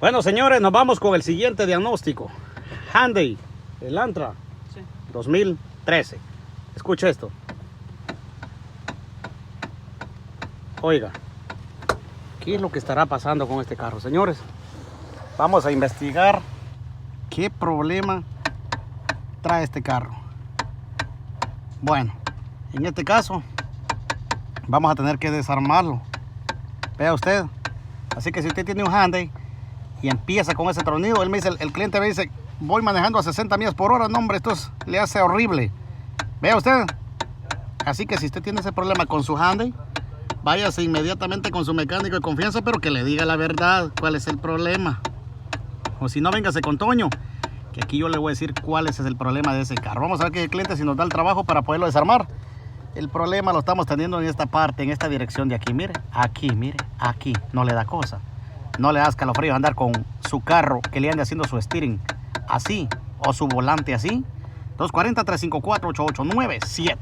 Bueno, señores, nos vamos con el siguiente diagnóstico. Hyundai Elantra 2013. Escucha esto. Oiga, ¿qué es lo que estará pasando con este carro, señores? Vamos a investigar qué problema trae este carro. Bueno, en este caso vamos a tener que desarmarlo. Vea usted. Así que si usted tiene un Hyundai y empieza con ese tronido, el cliente me dice, voy manejando a 60 millas por hora. No, hombre, le hace horrible. Vea usted. Así que si usted tiene ese problema con su Hyundai, váyase inmediatamente con su mecánico de confianza, pero que le diga la verdad, cuál es el problema. O si no, véngase con Toño, que aquí yo le voy a decir cuál es el problema de ese carro. Vamos a ver que el cliente si nos da el trabajo para poderlo desarmar. El problema lo estamos teniendo en esta parte, en esta dirección de aquí. Mire, aquí. No le da cosa. No le da escalofrío andar con su carro que le ande haciendo su steering así o su volante así. 240-354-8897.